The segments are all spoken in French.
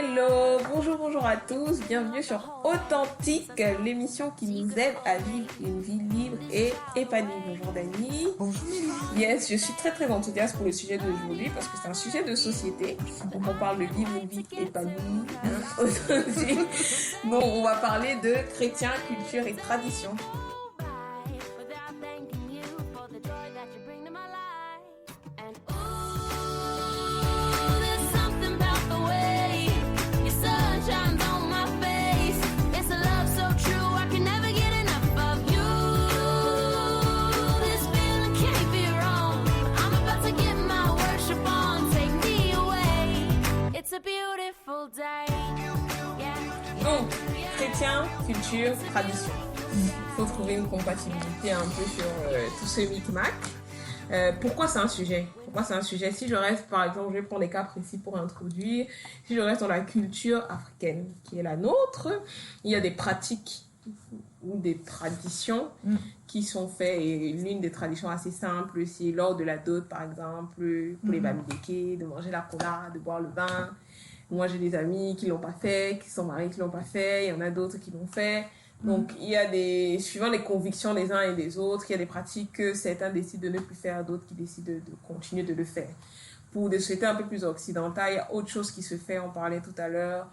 Hello, bonjour à tous, bienvenue sur Authentique, l'émission qui nous aide à vivre une vie libre et épanouie. Bonjour Dani. Bonjour. Yes, je suis très enthousiaste pour le sujet d'aujourd'hui parce que c'est un sujet de société. Donc on parle de vivre une vie épanouie, authentique. Donc on va parler de chrétiens, culture et tradition. Donc, chrétien, culture, tradition. Il faut trouver une compatibilité un peu sur tout ce micmac. Pourquoi c'est un sujet? Si je reste, par exemple, je vais prendre des cas précis pour introduire. Si je reste dans la culture africaine, qui est la nôtre, il y a des pratiques ou des traditions qui sont faites. Et l'une des traditions assez simples, c'est lors de la dot, par exemple, pour les bamideke, de manger la cola, de boire le vin. Moi, j'ai des amis qui l'ont pas fait, qui sont mariés qui l'ont pas fait. Il y en a d'autres qui l'ont fait. Donc, il y a suivant les convictions des uns et des autres, il y a des pratiques que certains décident de ne plus faire, d'autres qui décident de continuer de le faire. Pour des sociétés un peu plus occidentales, il y a autre chose qui se fait. On parlait tout à l'heure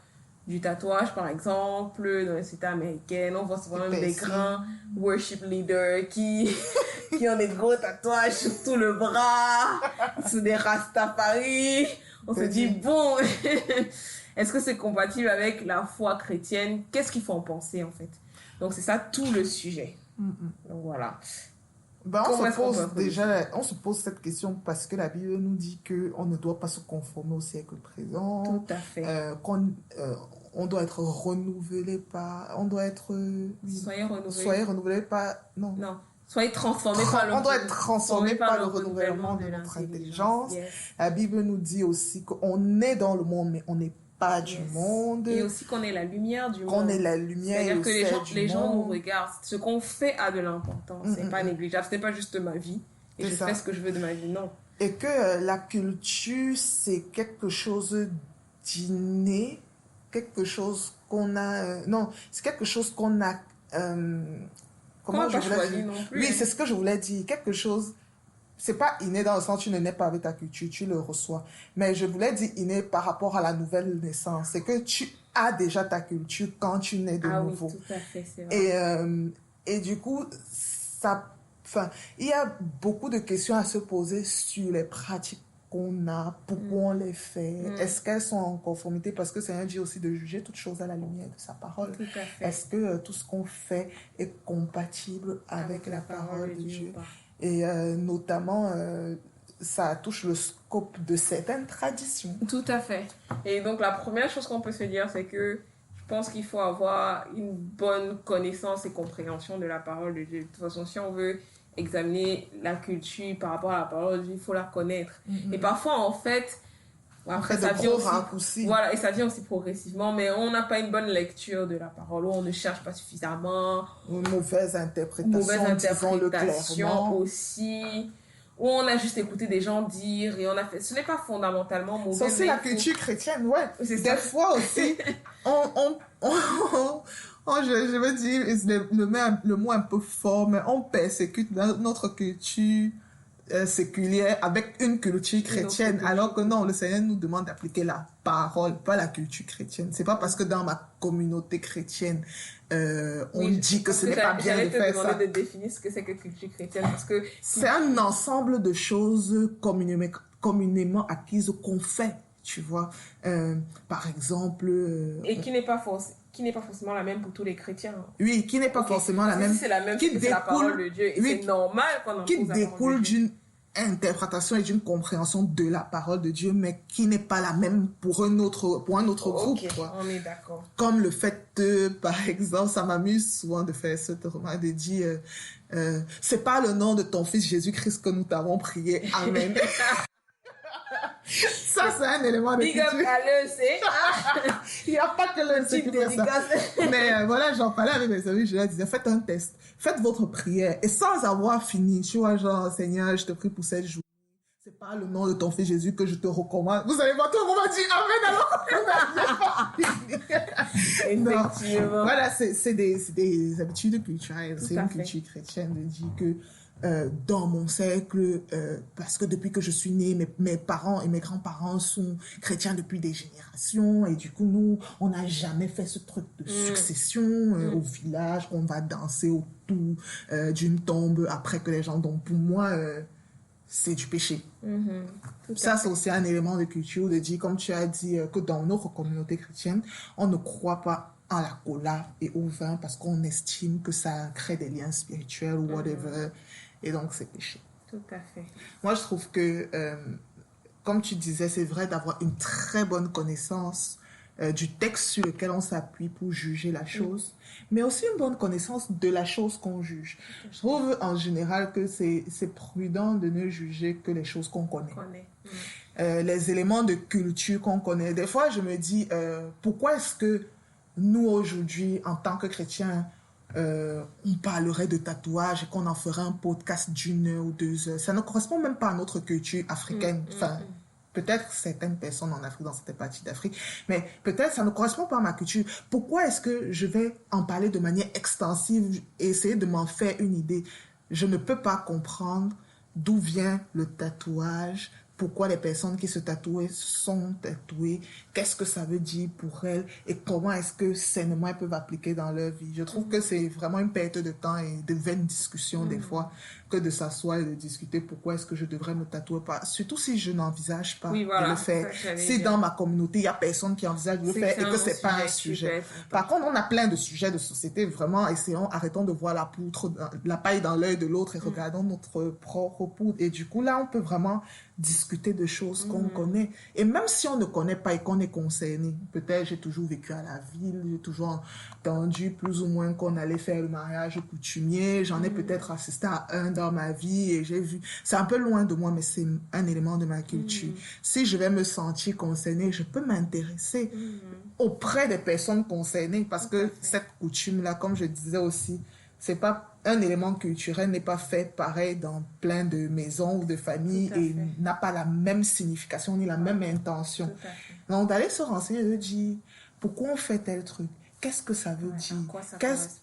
du tatouage, par exemple, dans les sociétés américaines. On voit souvent même des grands worship leaders qui ont des gros tatouages sur tout le bras, sur des Rastafari. On se dit, bon, est-ce que c'est compatible avec la foi chrétienne? Qu'est-ce qu'il faut en penser, en fait? Donc, c'est ça tout le sujet. Donc, voilà. On se pose cette question parce que la Bible nous dit qu'on ne doit pas se conformer au siècle présent. Tout à fait. On doit être renouvelé par... On doit être... Soyez renouvelé par... Non. Soyez transformés par le... On doit être transformé par le renouvellement de notre intelligence. Yes. La Bible nous dit aussi qu'on est dans le monde, mais on n'est pas du monde. Et aussi qu'on est la lumière du monde. Qu'on est la lumière et le C'est-à-dire que les gens nous regardent. Ce qu'on fait a de l'importance. C'est pas négligeable. Ce n'est pas juste ma vie. Et je fais ce que je veux de ma vie. Non. Et que la culture, c'est quelque chose d'inné. Quelque chose qu'on a... c'est quelque chose qu'on a... Comment je voulais dire non plus. Oui, c'est ce que je voulais dire. Quelque chose, c'est pas inné dans le sens tu ne nais pas avec ta culture, tu le reçois. Mais je voulais dire inné par rapport à la nouvelle naissance. C'est que tu as déjà ta culture quand tu nais de nouveau. Oui, tout à fait, c'est vrai. Et du coup, il y a beaucoup de questions à se poser sur les pratiques qu'on a, pourquoi on les fait, est-ce qu'elles sont en conformité, parce que Seigneur dit aussi de juger toutes choses à la lumière de sa parole. Tout à fait. Est-ce que tout ce qu'on fait est compatible avec la parole de Dieu? Et notamment, ça touche le scope de certaines traditions. Tout à fait. Et donc, la première chose qu'on peut se dire, c'est que je pense qu'il faut avoir une bonne connaissance et compréhension de la parole de Dieu. De toute façon, si on veut examiner la culture par rapport à la parole de Dieu, il faut la connaître. Et parfois, en fait, après, ça vient aussi, voilà, et ça vient aussi progressivement, mais on n'a pas une bonne lecture de la parole, ou on ne cherche pas suffisamment. Une mauvaise interprétation aussi, ou on a juste écouté des gens dire, et on a fait... Ce n'est pas fondamentalement mauvais. C'est aussi la culture chrétienne, ouais. C'est des fois aussi, je veux dire, le mot un peu fort, mais on persécute notre culture séculière avec une culture chrétienne, alors que non, le Seigneur nous demande d'appliquer la parole, pas la culture chrétienne. C'est pas parce que dans ma communauté chrétienne, on dit que ce n'est pas bien de faire ça. J'allais te demander de définir ce que c'est que culture chrétienne, parce que... C'est un ensemble de choses communément acquises qu'on fait, tu vois. Par exemple... Et qui n'est pas forcément la même pour tous les chrétiens. Oui, qui n'est pas forcément la même. Si c'est la même, c'est la parole de Dieu. Et c'est normal qu'on en qui découle d'une interprétation et d'une compréhension de la parole de Dieu, mais qui n'est pas la même pour un autre groupe. Quoi. On est d'accord. Comme le fait, par exemple, ça m'amuse souvent de faire cette remarque, de dire, c'est pas le nom de ton fils Jésus-Christ que nous t'avons prié. Amen. Ça, c'est un élément de Big up à l'EC. Il n'y a pas que l'EC qui fait ça. Mais voilà, j'en parlais avec mes amis, je leur disais, faites un test. Faites votre prière. Et sans avoir fini, tu vois, genre, Seigneur, je te prie pour cette journée. C'est pas le nom de ton fils Jésus que je te recommande. Vous allez voir, tout le monde va dire Amen alors. Effectivement. Voilà, c'est des habitudes culturelles. Tout C'est à une fait. culture chrétienne de dire que dans mon cercle, parce que depuis que je suis née, mes parents et mes grands-parents sont chrétiens depuis des générations, et du coup, nous, on n'a jamais fait ce truc de succession au village, on va danser autour d'une tombe après que les gens... Donc, pour moi, c'est du péché. Tout à Ça, fait. c'est aussi un élément de culture de dire, comme tu as dit, que dans notre communauté chrétienne, on ne croit pas à la cola et au vin parce qu'on estime que ça crée des liens spirituels ou whatever. Et donc, c'est péché. Tout à fait. Moi, je trouve que, comme tu disais, c'est vrai d'avoir une très bonne connaissance du texte sur lequel on s'appuie pour juger la chose, mais aussi une bonne connaissance de la chose qu'on juge. Je trouve en général que c'est prudent de ne juger que les choses qu'on connaît. Les éléments de culture qu'on connaît. Des fois, je me dis, pourquoi est-ce que nous, aujourd'hui, en tant que chrétiens, on parlerait de tatouage et qu'on en ferait un podcast d'une heure ou 2 heures. Ça ne correspond même pas à notre culture africaine. Enfin, peut-être certaines personnes en Afrique, dans certaines parties d'Afrique, mais peut-être ça ne correspond pas à ma culture. Pourquoi est-ce que je vais en parler de manière extensive et essayer de m'en faire une idée? Je ne peux pas comprendre d'où vient le tatouage, pourquoi les personnes qui se tatouent sont tatouées, qu'est-ce que ça veut dire pour elles et comment est-ce que sainement elles peuvent appliquer dans leur vie. Je trouve que c'est vraiment une perte de temps et de vaines discussions des fois que de s'asseoir et de discuter pourquoi est-ce que je devrais me tatouer pas, surtout si je n'envisage pas de le faire. Si dans ma communauté il y a personne qui envisage de le faire et que c'est pas un sujet. Par contre, on a plein de sujets de société, vraiment arrêtons de voir la paille dans l'œil de l'autre et regardons notre propre poudre. Et du coup là on peut vraiment discuter de choses qu'on connaît. Et même si on ne connaît pas et qu'on est concerné, peut-être j'ai toujours vécu à la ville, j'ai toujours entendu plus ou moins qu'on allait faire le mariage coutumier, j'en ai peut-être assisté à un dans ma vie et j'ai vu, c'est un peu loin de moi mais c'est un élément de ma culture. Si je vais me sentir concernée, je peux m'intéresser auprès des personnes concernées parce que cette coutume-là, comme je disais aussi, c'est pas un élément culturel n'est pas fait pareil dans plein de maisons ou de familles et n'a pas la même signification ni la même intention. Donc d'aller se renseigner, de dire pourquoi on fait tel truc, qu'est-ce que ça veut dire,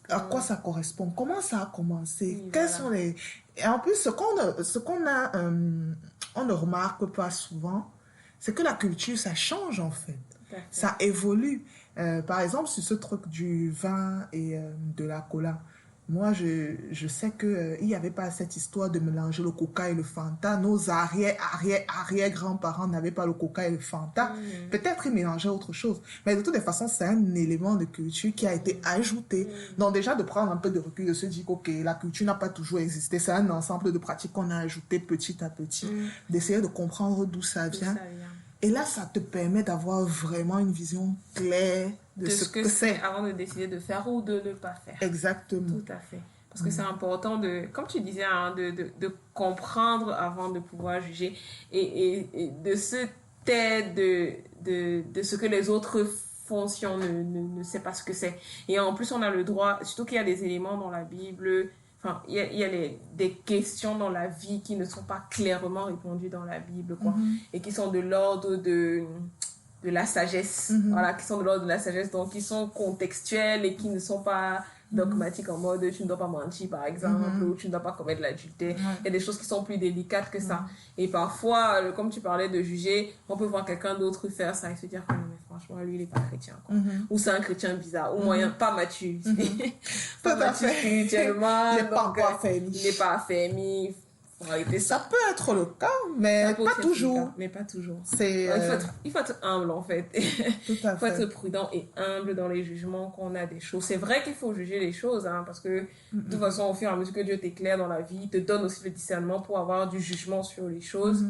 à quoi ça correspond, comment ça a commencé, quels sont les... Et en plus, on ne remarque pas souvent, c'est que la culture, ça change en fait. Ça évolue. Par exemple, sur ce truc du vin et de la cola, moi, je sais qu'il n'y avait pas cette histoire de mélanger le coca et le Fanta. Nos arrière-grands-parents n'avaient pas le coca et le Fanta. Peut-être ils mélangeaient autre chose. Mais de toutes les façons, c'est un élément de culture qui a été ajouté. Donc déjà, de prendre un peu de recul, de se dire que la culture n'a pas toujours existé. C'est un ensemble de pratiques qu'on a ajouté petit à petit. D'essayer de comprendre d'où ça vient. Et là, ça te permet d'avoir vraiment une vision claire de ce que c'est. Avant de décider de faire ou de ne pas faire. Exactement. Tout à fait. Parce que c'est important de, comme tu disais, hein, de comprendre avant de pouvoir juger et de se taire de ce que les autres font si on ne sait pas ce que c'est. Et en plus, on a le droit, surtout qu'il y a des éléments dans la Bible... Enfin, il y a des questions dans la vie qui ne sont pas clairement répondues dans la Bible, quoi. Et qui sont de l'ordre de la sagesse. Voilà, qui sont de l'ordre de la sagesse, donc qui sont contextuelles et qui ne sont pas dogmatiques en mode tu ne dois pas mentir, par exemple, ou tu ne dois pas commettre l'adultère. Il y a des choses qui sont plus délicates que ça. Et parfois, comme tu parlais de juger, on peut voir quelqu'un d'autre faire ça et se dire que non, mais franchement, lui, il n'est pas chrétien, quoi. Ou c'est un chrétien bizarre, ou moyen, pas mature. Pas mature spirituellement. Il n'est pas encore affermi. Il n'est pas affermi. Ça peut être le cas, mais pas toujours. Mais pas toujours. Il faut être humble, en fait. Tout à fait. Il faut être prudent et humble dans les jugements qu'on a des choses. C'est vrai qu'il faut juger les choses, hein, parce que de toute façon, au fur et à mesure que Dieu t'éclaire dans la vie, il te donne aussi le discernement pour avoir du jugement sur les choses.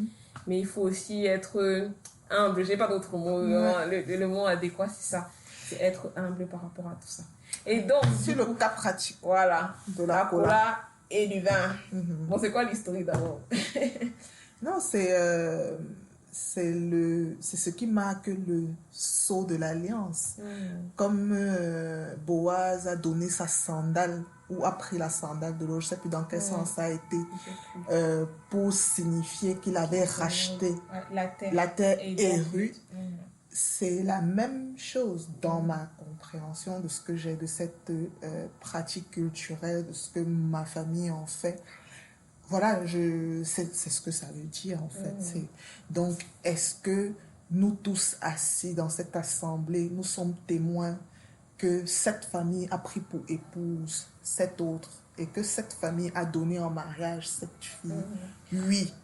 Mais il faut aussi être humble. J'ai pas d'autre mot. Le mot adéquat, c'est ça. C'est être humble par rapport à tout ça. Et donc... C'est le cas pratique. Voilà. De la cola. Et du vin. Bon, c'est quoi l'historique d'abord? Non, c'est ce qui marque le sceau de l'alliance. Comme Boaz a donné sa sandale ou a pris la sandale de l'autre, je ne sais plus dans quel sens ça a été, pour signifier qu'il avait racheté la terre érue. c'est la même chose dans ma compréhension de ce que j'ai de cette pratique culturelle, de ce que ma famille en fait. Voilà, c'est ce que ça veut dire en fait. Donc, est-ce que nous tous assis dans cette assemblée, nous sommes témoins que cette famille a pris pour épouse cette autre et que cette famille a donné en mariage cette fille? Oui.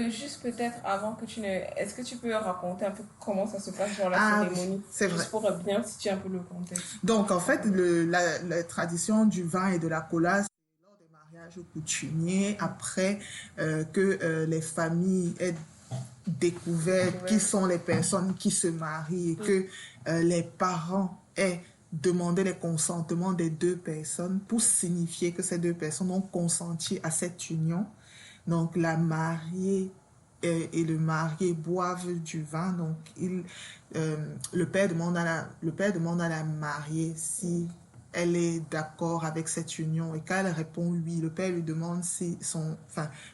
Juste peut-être avant que tu ne... Est-ce que tu peux raconter un peu comment ça se passe dans la cérémonie? C'est vrai. Juste pour bien situer un peu le contexte. Donc en fait, la tradition du vin et de la cola, c'est lors des mariages coutumiers, après que les familles aient découvert qui sont les personnes qui se marient et que les parents aient demandé les consentements des deux personnes pour signifier que ces deux personnes ont consenti à cette union. Donc, la mariée et le marié boivent du vin. Donc, le père demande à la mariée si elle est d'accord avec cette union. Et quand elle répond oui, le père lui demande si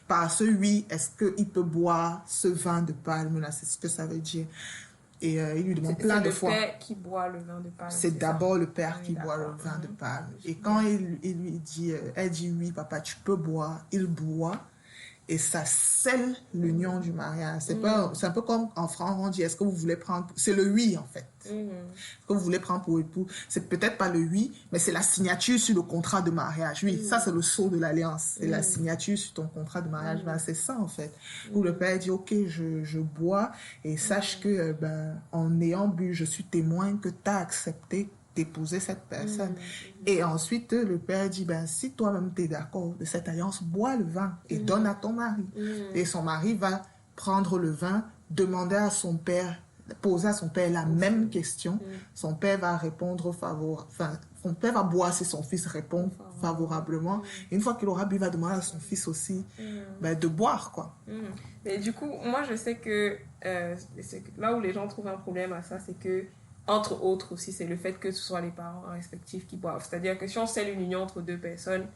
par ce oui, est-ce qu'il peut boire ce vin de palme là? C'est ce que ça veut dire. Et il lui demande plein de fois. C'est le père qui boit le vin de palme. C'est d'abord le père qui boit le vin de palme. Et quand il lui dit, elle dit oui, papa, tu peux boire, il boit. Et ça scelle l'union du mariage. C'est un peu comme en France, on dit, est-ce que vous voulez prendre... C'est le oui, en fait. Est-ce que vous voulez prendre pour époux? C'est peut-être pas le oui, mais c'est la signature sur le contrat de mariage. Oui, ça, c'est le sceau de l'alliance. C'est la signature sur ton contrat de mariage. Ben, c'est ça, en fait. Où le père dit, OK, je bois et sache que, en ayant bu, je suis témoin que tu as accepté d'épouser cette personne. Et ensuite, le père dit, si toi-même tu es d'accord de cette alliance, bois le vin et donne à ton mari. Et son mari va prendre le vin, demander à son père, poser à son père la même question. Son père va répondre son père va boire si son fils répond favorablement. Et une fois qu'il aura bu, il va demander à son fils aussi de boire, quoi. Et du coup, moi, je sais que là où les gens trouvent un problème à ça, c'est que entre autres aussi, c'est le fait que ce soit les parents respectifs qui boivent. C'est-à-dire que si on scelle une union entre deux personnes,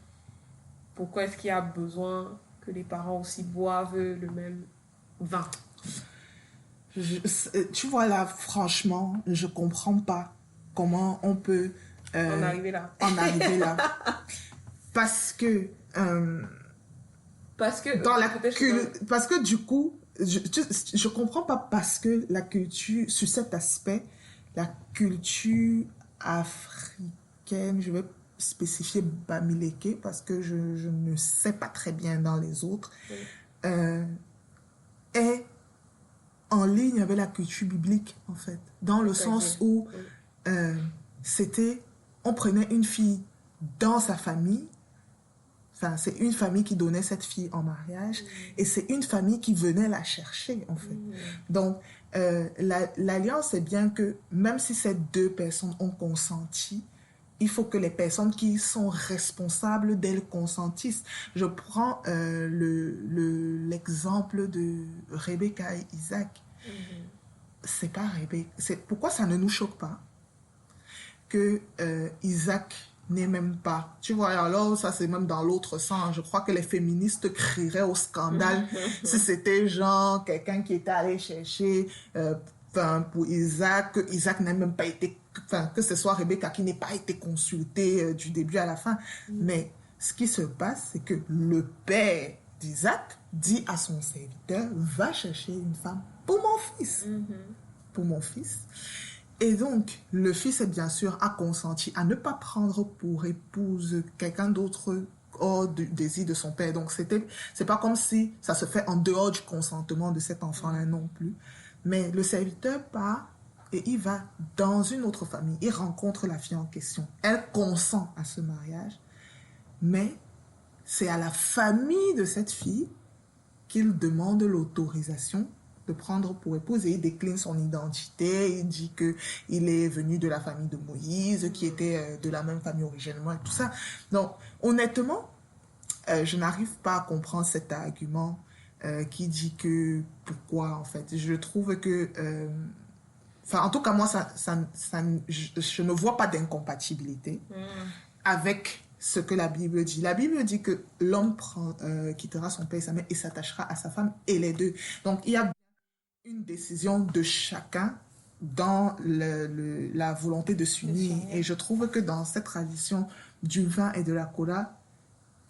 pourquoi est-ce qu'il y a besoin que les parents aussi boivent le même vin? Tu vois là, franchement, je comprends pas comment on peut en arriver là. Parce que parce que du coup, je comprends pas parce que la culture, sur cet aspect, la culture africaine, je vais spécifier Bamileke parce que je ne sais pas très bien dans les autres, est en ligne avec la culture biblique, en fait. Dans le sens où on prenait une fille dans sa famille, c'est une famille qui donnait cette fille en mariage et c'est une famille qui venait la chercher, en fait. Donc, l'alliance, c'est bien que même si ces deux personnes ont consenti, il faut que les personnes qui sont responsables d'elles consentissent. Je prends l'exemple de Rebecca et Isaac. C'est pas Rebecca. Pourquoi ça ne nous choque pas que Isaac n'est même pas... Tu vois, alors ça c'est même dans l'autre sens. Je crois que les féministes crieraient au scandale si c'était genre quelqu'un qui était allé chercher pour Isaac, que Isaac n'a même pas été... que ce soit Rebecca qui n'ait pas été consultée du début à la fin. Mais ce qui se passe, c'est que le père d'Isaac dit à son serviteur, va chercher une femme pour mon fils. Pour mon fils. Et donc, le fils, bien sûr, a consenti à ne pas prendre pour épouse quelqu'un d'autre hors du désir de son père. Donc, c'est pas comme si ça se fait en dehors du consentement de cet enfant-là non plus. Mais le serviteur part et il va dans une autre famille. Il rencontre la fille en question. Elle consent à ce mariage. Mais c'est à la famille de cette fille qu'il demande l'autorisation de prendre pour épouse et il décline son identité, il dit qu'il est venu de la famille de Moïse, qui était de la même famille originellement et tout ça. Donc, honnêtement, je n'arrive pas à comprendre cet argument qui dit que pourquoi, en fait. Je trouve que... en tout cas, moi, je ne vois pas d'incompatibilité avec ce que la Bible dit. La Bible dit que l'homme quittera son père et sa mère et s'attachera à sa femme et les deux. Donc, il y a une décision de chacun dans la volonté de s'unir. Et je trouve que dans cette tradition du vin et de la cola,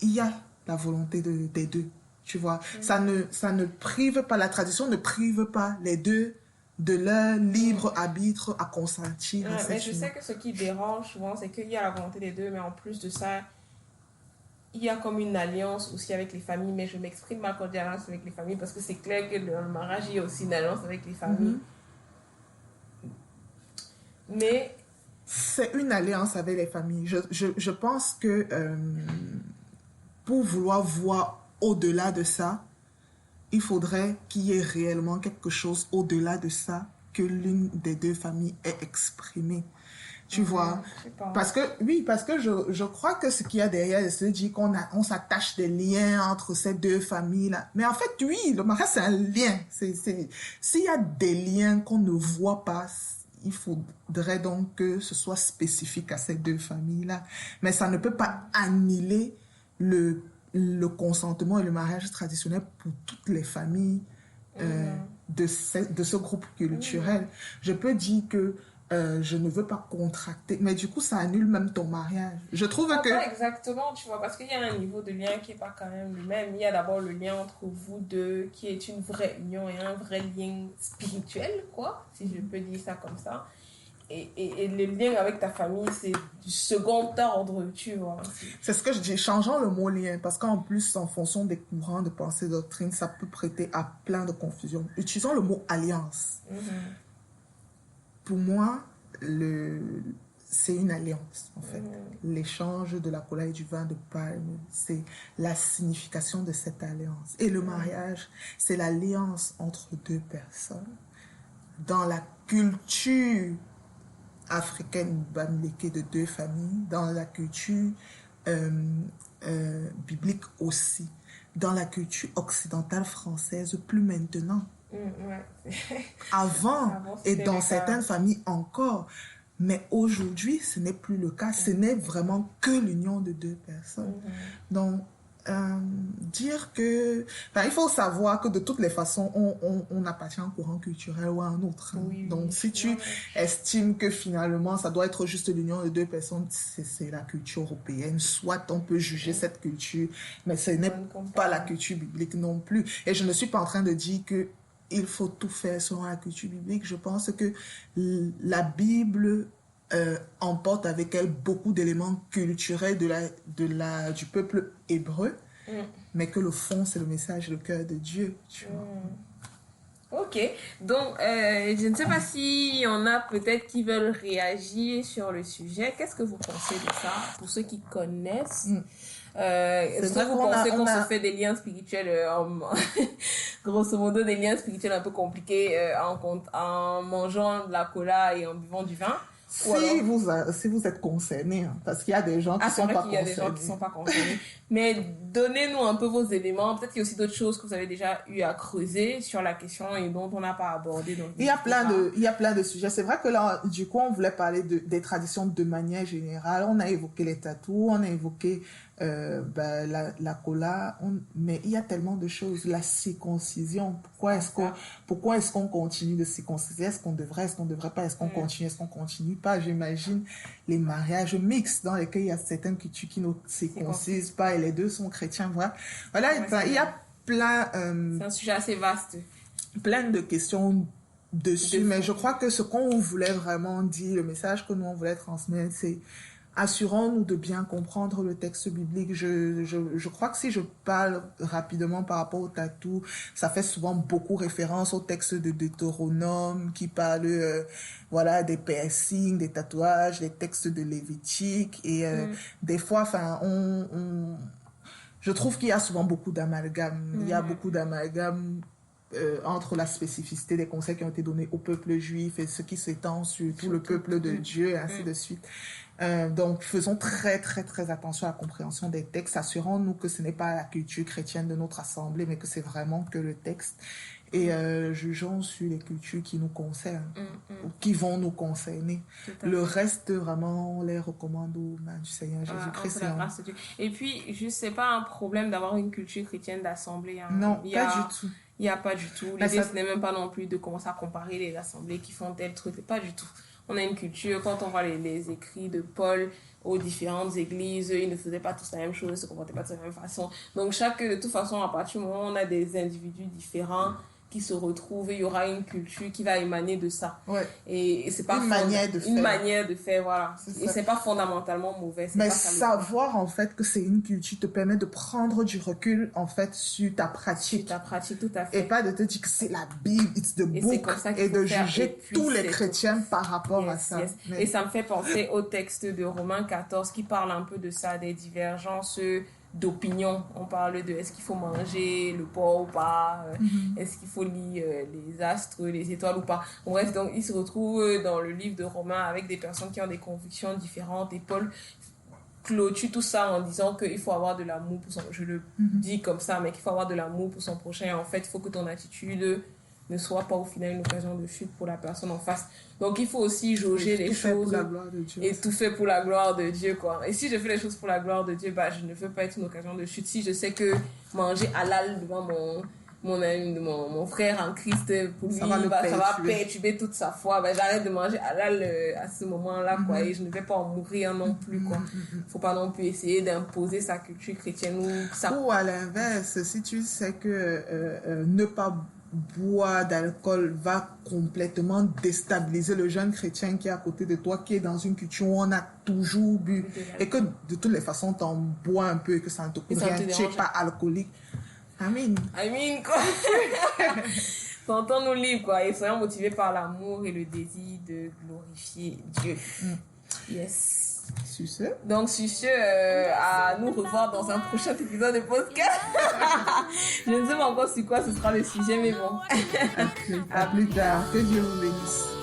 il y a la volonté des deux. Tu vois, ça ne prive pas, la tradition ne prive pas les deux de leur libre arbitre à consentir. Mais je sais que ce qui dérange souvent, c'est qu'il y a la volonté des deux, mais en plus de ça, il y a comme une alliance aussi avec les familles. Mais je m'exprime mal quand je dis alliance avec les familles, parce que c'est clair que le mariage, il y a aussi une alliance avec les familles. Mais c'est une alliance avec les familles. Je pense que pour vouloir voir au-delà de ça, il faudrait qu'il y ait réellement quelque chose au-delà de ça que l'une des deux familles ait exprimé. Tu vois? Parce que je crois que ce qu'il y a derrière, c'est de dire on s'attache des liens entre ces deux familles-là. Mais en fait, oui, le mariage, c'est un lien. S'il y a des liens qu'on ne voit pas, il faudrait donc que ce soit spécifique à ces deux familles-là. Mais ça ne peut pas annihiler le consentement et le mariage traditionnel pour toutes les familles de ce groupe culturel. Je peux dire que je ne veux pas contracter, mais du coup, ça annule même ton mariage. Je trouve que... Pas exactement, tu vois, parce qu'il y a un niveau de lien qui n'est pas quand même le même. Il y a d'abord le lien entre vous deux, qui est une vraie union et un vrai lien spirituel, quoi, si je peux dire ça comme ça. Et le lien avec ta famille, c'est du second ordre, tu vois. C'est ce que je dis, changeons le mot lien, parce qu'en plus, en fonction des courants de pensée doctrine, ça peut prêter à plein de confusion. Utilisons le mot alliance. Pour moi, c'est une alliance, en fait. L'échange de la cola et du vin de palme, c'est la signification de cette alliance. Et le mariage, c'est l'alliance entre deux personnes. Dans la culture africaine bamileke de deux familles, dans la culture biblique aussi, dans la culture occidentale française, plus maintenant. Avant et dans certaines familles encore. Mais aujourd'hui, ce n'est plus le cas. Ce n'est vraiment que l'union de deux personnes. Donc, dire que... il faut savoir que de toutes les façons, on appartient à un courant culturel ou à un autre. Donc, si tu estimes que finalement, ça doit être juste l'union de deux personnes, c'est la culture européenne. Soit on peut juger cette culture, mais ce n'est pas la culture biblique non plus. Et je ne suis pas en train de dire que il faut tout faire selon la culture biblique. Je pense que la Bible emporte avec elle beaucoup d'éléments culturels du peuple hébreu, mais que le fond, c'est le message, le cœur de Dieu. Tu vois. Ok, donc je ne sais pas si on a peut-être qui veulent réagir sur le sujet. Qu'est-ce que vous pensez de ça, pour ceux qui connaissent? Est-ce que vous pensez qu'on se fait des liens spirituels, grosso modo des liens spirituels un peu compliqués en mangeant de la cola et en buvant du vin? Si vous êtes concerné, parce qu'il y a des gens qui ne sont pas concernés. Il y a des gens qui sont pas concernés. Mais donnez-nous un peu vos éléments. Peut-être qu'il y a aussi d'autres choses que vous avez déjà eu à creuser sur la question et dont on n'a pas abordé. Donc il y a plein de sujets. C'est vrai que là, du coup, on voulait parler des traditions de manière générale. On a évoqué les tatous, on a évoqué la cola, mais il y a tellement de choses. La circoncision, pourquoi est-ce qu'on continue de circonciser? Est-ce qu'on devrait pas? Est-ce qu'on continue pas? J'imagine les mariages mixtes dans lesquels il y a certaines cultures qui ne circoncisent pas et les deux sont chrétiens. Voilà, il y a plein... c'est un sujet assez vaste. Plein de questions dessus, mais je crois que ce qu'on voulait vraiment dire, le message que nous on voulait transmettre, c'est assurons-nous de bien comprendre le texte biblique. Je crois que si je parle rapidement par rapport au tatou, ça fait souvent beaucoup référence au texte de Deutéronome qui parle des piercings, des tatouages, des textes de Lévitique et des fois, je trouve qu'il y a souvent beaucoup d'amalgame. Il y a beaucoup d'amalgame entre la spécificité des conseils qui ont été donnés au peuple juif et ce qui s'étend sur tout le peuple de Dieu et ainsi de suite. Donc, faisons très, très, très attention à la compréhension des textes. Assurons-nous que ce n'est pas la culture chrétienne de notre assemblée, mais que c'est vraiment que le texte. et jugeons sur les cultures qui nous concernent ou qui vont nous concerner. Le reste, vraiment, on les recommande au nom du Seigneur Jésus-Christ. Et puis, juste, c'est pas un problème d'avoir une culture chrétienne d'assemblée. Hein. Non, pas du tout. Il n'y a pas du tout. L'idée, ce n'est même pas non plus de commencer à comparer les assemblées qui font tel truc. Pas du tout. On a une culture. Quand on voit les écrits de Paul aux différentes églises, ils ne faisaient pas tous la même chose, ils ne se comportaient pas de la même façon. Donc, de toute façon, à partir du moment où on a des individus différents qui se retrouvent, il y aura une culture qui va émaner de ça. Ouais. Et c'est pas une manière de faire, voilà. Et c'est pas fondamentalement mauvais. Mais savoir en fait que c'est une culture te permet de prendre du recul en fait sur ta pratique. Sur ta pratique, tout à fait. Et pas de te dire que c'est la Bible, it's the book, et de juger tous les chrétiens par rapport à ça. Mais... Et ça me fait penser au texte de Romains 14 qui parle un peu de ça, des divergences d'opinion. On parle de est-ce qu'il faut manger le porc ou pas, est-ce qu'il faut lire les astres, les étoiles ou pas. Bref, donc il se retrouve dans le livre de Romains avec des personnes qui ont des convictions différentes, et Paul clôture tout ça en disant qu'il faut avoir de l'amour pour son... Je le dis comme ça, mais qu'il faut avoir de l'amour pour son prochain. Et en fait, il faut que ton attitude ne soit pas au final une occasion de chute pour la personne en face. Donc il faut aussi jauger les choses et tout fait pour la gloire de Dieu, quoi. Et si je fais les choses pour la gloire de Dieu, je ne veux pas être une occasion de chute. Si je sais que manger halal devant mon frère en Christ, pour lui, ça va perturber toute sa foi, j'arrête de manger halal à ce moment-là, quoi. Et je ne vais pas en mourir non plus, quoi. Faut pas non plus essayer d'imposer sa culture chrétienne ou à l'inverse, si tu sais que ne pas boire d'alcool va complètement déstabiliser le jeune chrétien qui est à côté de toi, qui est dans une culture où on a toujours bu, et que de toutes les façons t'en bois un peu et que ça ne te coûte rien, tu n'es pas alcoolique. Amen, quoi. Sentons-nous libres, quoi, et soyons motivés par l'amour et le désir de glorifier Dieu. Yes. Sur ce. Donc, sur ce, à nous revoir dans un prochain épisode de podcast. Je ne sais pas encore sur quoi ce sera le sujet, mais bon. À plus tard. Que Dieu vous bénisse.